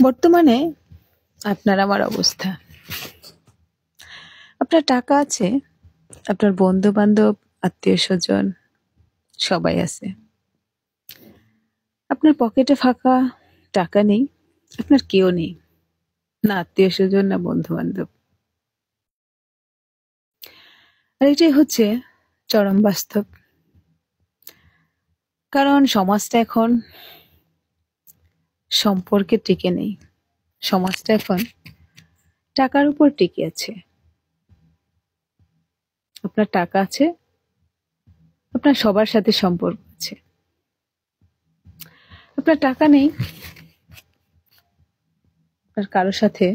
বর্তমানে আপনার আমার অবস্থা, আপনার টাকা আছে, আপনার বন্ধু বান্ধব, আত্মীয় স্বজন সবাই আছে। আপনার পকেটে ফাঁকা, টাকা নেই, আপনার কেউ নেই, না আত্মীয় স্বজন না বন্ধু বান্ধব। আর এটাই হচ্ছে চরম বাস্তব। কারণ সমাজটা এখন সম্পর্কে টিকে নেই, সমাজটা এখন টাকার উপর টিকে আছে। আপনার টাকা আছে, আপনার সবার সাথে সম্পর্ক আছে। আপনার টাকা নেই, আপনার কারোর সাথে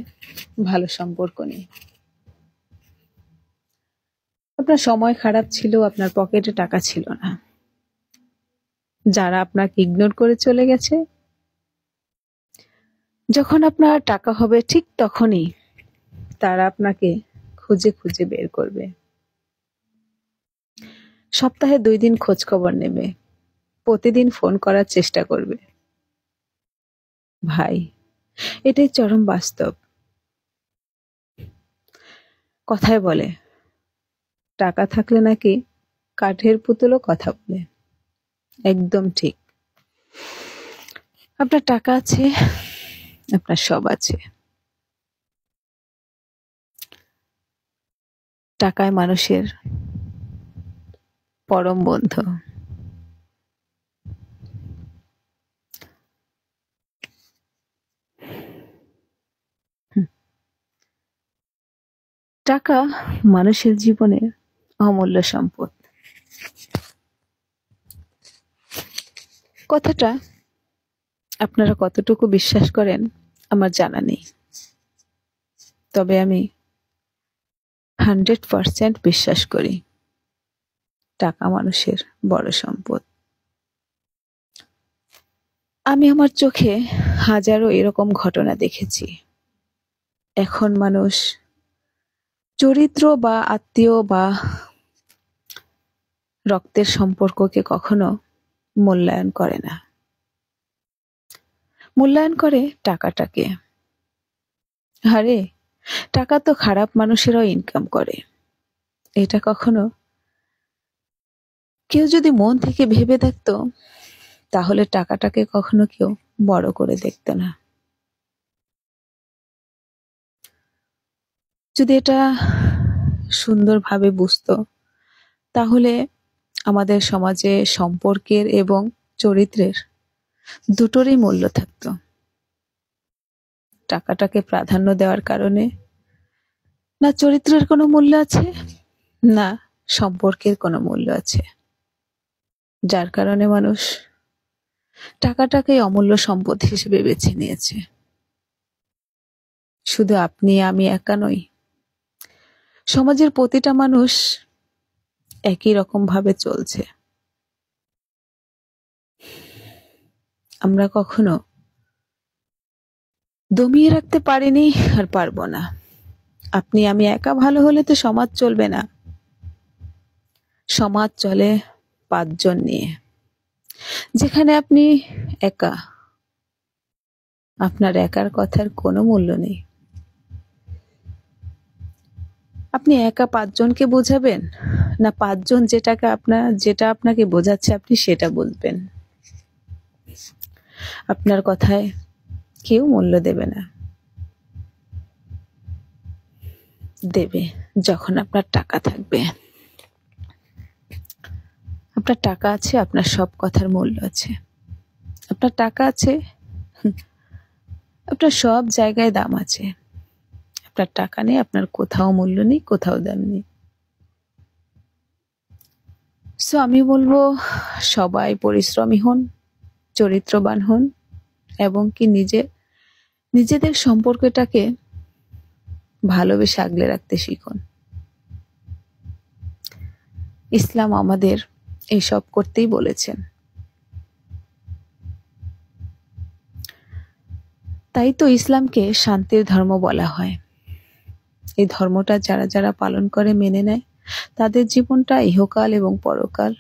ভালো সম্পর্ক নেই। আপনার সময় খারাপ ছিল, আপনার পকেটে টাকা ছিল না। যারা আপনাকে ইগনোর করে চলে গেছে, যখন আপনার টাকা হবে ঠিক তখনই তারা আপনাকে খুঁজে খুঁজে বের করবে। সপ্তাহে 2 দিন খোঁজ খবর নেবে, প্রতিদিন ফোন করার চেষ্টা করবে। ভাই, এটাই চরম বাস্তব। কথায় বলে, টাকা থাকলে নাকি কাঠের পুতুলও কথা বলে। একদম ঠিক। আপনার টাকা আছে, আপনার সব আছে। টাকায় মানুষের পরম বন্ধু। টাকা মানুষের জীবনের অমূল্য সম্পদ। কথাটা আপনারা কতটুকু বিশ্বাস করেন আমার জানা নেই, তবে আমি 100% বিশ্বাস করি টাকা মানুষের বড় সম্পদ। আমি আমার চোখে হাজারো এরকম ঘটনা দেখেছি। এখন মানুষ চরিত্র বা আত্মীয় বা রক্তের সম্পর্ককে কখনো মূল্যায়ন করে না, মূল্যায়ন করে টাকাটাকে। আরে, টাকা তো খারাপ মানুষেরাও ইনকাম করে। এটা কখনো কেউ যদি মন থেকে ভেবে দেখতো, তাহলে টাকাটাকে কখনো কেউ বড় করে দেখতো না। যদি এটা সুন্দরভাবে বুঝতো, তাহলে আমাদের সমাজে সম্পর্কের এবং চরিত্রের দুটোরই মূল্য থাকতো। টাকাটাকে প্রাধান্য দেওয়ার কারণে না চরিত্রের কোনো মূল্য আছে, না সম্পর্কের কোনো মূল্য আছে, যার কারণে মানুষ টাকাটাকে অমূল্য সম্পদ হিসেবে বেছে নিয়েছে। শুধু আপনি আমি একা নই, সমাজের প্রতিটা মানুষ একই রকম ভাবে চলছে। আমরা কখনো দমিয়ে রাখতে পারিনি, আর পারবো না। আপনি আমি একা ভালো হলে তো সমাজ চলবে না। সমাজ চলে 5 জন নিয়ে। যেখানে আপনি একা, আপনার একার কথার কোনো মূল্য নেই। আপনি একা 5 জনকে বোঝাবেন, না 5 জন যেটা আপনাকে বোঝাচ্ছে আপনি সেটা বুঝবেন। আপনার কথায় কেউ মূল্য দেবে না। দেবে যখন আপনার টাকা থাকবে। আপনার টাকা আছে, আপনার সব কথার মূল্য আছে। আপনার টাকা আছে, আপনার সব জায়গায় দাম আছে। আপনার টাকা নেই, আপনার কোথাও মূল্য নেই, কোথাও দাম নেই। সো আমি বলবো, সবাই পরিশ্রমী হন, চরিত্রবান হন, এবং কি নিজেদের সম্পর্কটাকে ভালোবেসে আগলে রাখতে শিখুন। ইসলাম আমাদের এইসব করতেই বলেছেন। তাই তো ইসলামকে শান্তির ধর্ম বলা হয়। এই ধর্মটা যারা যারা পালন করে, মেনে নেয়, তাদের জীবনটা ইহকাল এবং পরকাল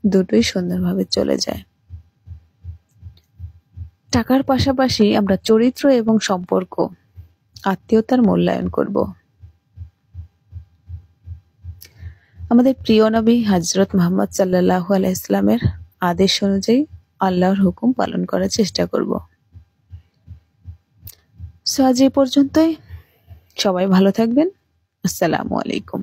দুটোই সুন্দরভাবে চলে যায়। টাকার পাশাপাশি আমরা চরিত্র এবং সম্পর্ক, আত্মীয়তার মূল্যায়ন করব। আমাদের প্রিয় নবী হযরত মুহাম্মদ সাল্লাল্লাহু আলাইহি সাল্লামের আদেশ অনুযায়ী আল্লাহর হুকুম পালন করার চেষ্টা করব। সো আজ এই পর্যন্তই। সবাই ভালো থাকবেন। আসসালামু আলাইকুম।